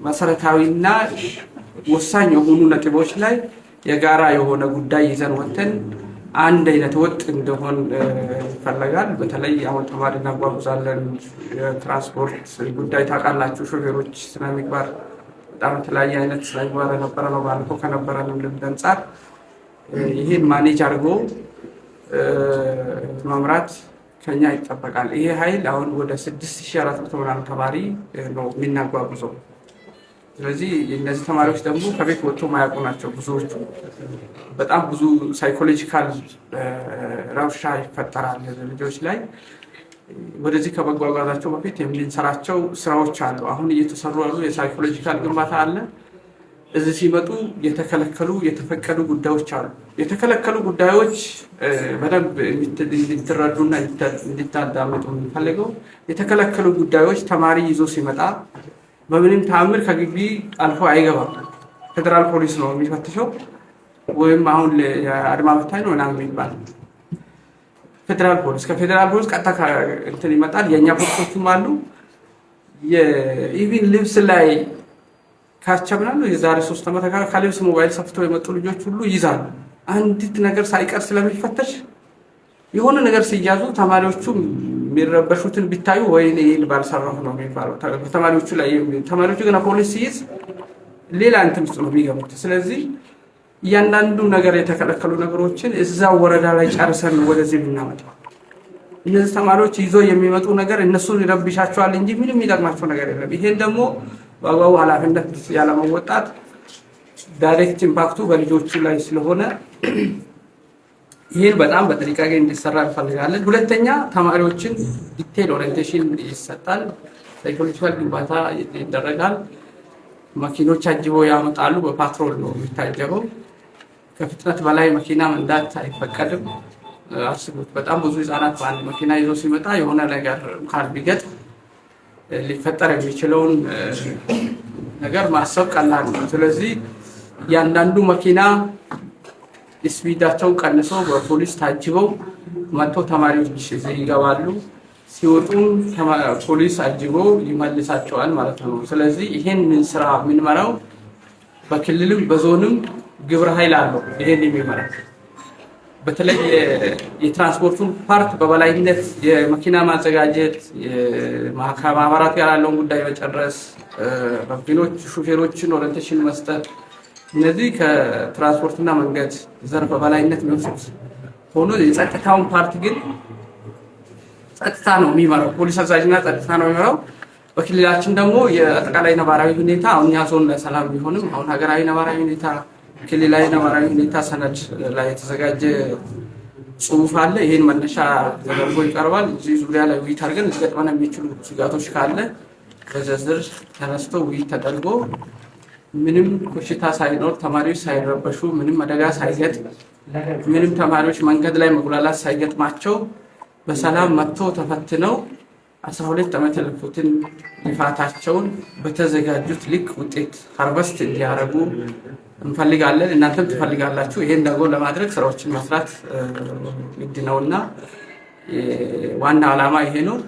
መሰረታዊና ወሳኝ የሆኑ ነጥቦች ላይ የጋራ የሆነ ጉዳይ ይዘን ወጥተን አንድ አይነት ወጥ እንደሆን ይፈልጋል። በተለይ አሁን ተማሪ እናጓጉዛለን። የትራንስፖርት ጉዳይ ታውቃላችሁ። ሾፌሮች ስነ ምግባር በጣም የተለያየ አይነት ስነ ምግባር የነበረ ነው። ባለፈው ከነበረንም ልምድ አንጻር ይህን ማኔጅ አድርጎ መምራት ከኛ ይጠበቃል። ይሄ ኃይል አሁን ወደ 6400 ምናምን ተማሪ ነው የሚናጓጉዘው። ስለዚህ እነዚህ ተማሪዎች ደግሞ ከቤት ወጥቶ ማያውቁ ናቸው። ብዙዎቹ በጣም ብዙ ሳይኮሎጂካል ረብሻ ይፈጠራል ልጆች ላይ። ወደዚህ ከመጓጓዛቸው በፊት የምንሰራቸው ስራዎች አሉ። አሁን እየተሰሩ ያሉ የሳይኮሎጂካል ግንባታ አለ። እዚህ ሲመጡ የተከለከሉ የተፈቀዱ ጉዳዮች አሉ። የተከለከሉ ጉዳዮች በደንብ እንድትረዱና እንድታዳምጡ የምንፈልገው የተከለከሉ ጉዳዮች ተማሪ ይዞ ሲመጣ በምንም ተአምር ከግቢ አልፎ አይገባም። ፌደራል ፖሊስ ነው የሚፈትሸው፣ ወይም አሁን የአድማ በታኝ ነው ምናምን የሚባል ፌደራል ፖሊስ ከፌደራል ፖሊስ ቀጥታ እንትን ይመጣል። የኛ ፖሊሶችም አሉ። የኢቪን ልብስ ላይ ካቸብናሉ የዛሬ 3 ዓመት ከልብስ ሞባይል ሰፍተው የመጡ ልጆች ሁሉ ይዛሉ። አንዲት ነገር ሳይቀር ስለሚፈተሽ የሆነ ነገር ሲያዙ ተማሪዎቹ የሚረበሹትን ቢታዩ ወይኔ ባልሰራሁ ነው የሚባለው። ተማሪዎቹ ላይ ተማሪዎቹ ገና ፖሊስ ሲይዝ ሌላ እንትን ውስጥ ነው የሚገቡት። ስለዚህ እያንዳንዱ ነገር የተከለከሉ ነገሮችን እዛው ወረዳ ላይ ጨርሰን ወደዚህ ብናመጣው እነዚህ ተማሪዎች ይዞ የሚመጡ ነገር እነሱን ይረብሻቸዋል እንጂ ምንም የሚጠቅማቸው ነገር የለም። ይሄን ደግሞ በአግባቡ ኃላፊነት ያለመወጣት ዳይሬክት ኢምፓክቱ በልጆቹ ላይ ስለሆነ ይሄን በጣም በጥንቃቄ እንዲሰራ እንፈልጋለን። ሁለተኛ ተማሪዎችን ዲቴል ኦሪየንቴሽን ይሰጣል። ሳይኮሎጂካል ግንባታ ይደረጋል። መኪኖች አጅበው ያመጣሉ። በፓትሮል ነው የሚታጀበው። ከፍጥነት በላይ መኪና መንዳት አይፈቀድም። አስቡት፣ በጣም ብዙ ህፃናት በአንድ መኪና ይዞ ሲመጣ የሆነ ነገር ካል ቢገጥ ሊፈጠር የሚችለውን ነገር ማሰብ ቀላል ነው። ስለዚህ እያንዳንዱ መኪና ስፒዳቸውን ቀንሰው በፖሊስ ታጅበው መጥቶ ተማሪዎች ይገባሉ። ሲወጡም ፖሊስ አጅበው ይመልሳቸዋል ማለት ነው። ስለዚህ ይሄን ስራ የምንመራው በክልልም በዞንም ግብረ ኃይል አለው። ይሄን የሚመራ በተለይ የትራንስፖርቱን ፓርት በበላይነት የመኪና ማዘጋጀት፣ ከማህበራት ጋር ያለውን ጉዳይ መጨረስ፣ መኪኖች ሹፌሮችን ኦሪየንቴሽን መስጠት፣ እነዚህ ከትራንስፖርትና መንገድ ዘርፍ በበላይነት የሚወስዱት ሆኖ የጸጥታውን ፓርት ግን ጸጥታ ነው የሚመራው። ፖሊስ አዛዥና ጸጥታ ነው የሚመራው። በክልላችን ደግሞ የአጠቃላይ ነባራዊ ሁኔታ አሁን ያዞን ሰላም ቢሆንም አሁን ሀገራዊ ነባራዊ ሁኔታ ክልላዊ ነባራዊ ሁኔታ ሰነድ ላይ የተዘጋጀ ጽሁፍ አለ። ይሄን መነሻ ተደርጎ ይቀርባል። እዚህ ዙሪያ ላይ ውይይት አድርገን ሊገጥመን የሚችሉ ስጋቶች ካለ በዝርዝር ተነስቶ ውይይት ተደርጎ ምንም ኮሽታ ሳይኖር ተማሪዎች ሳይረበሹ ምንም አደጋ ሳይገጥም ምንም ተማሪዎች መንገድ ላይ መጉላላት ሳይገጥማቸው በሰላም መጥቶ ተፈትነው 12 ዓመት ያለፉትን ልፋታቸውን በተዘጋጁት ልክ ውጤት ሃርቨስት እንዲያደርጉ እንፈልጋለን። እናንተም ትፈልጋላችሁ። ይሄን ደግሞ ለማድረግ ስራዎችን መስራት ግድ ነውና ዋና ዓላማ ይሄ ነው።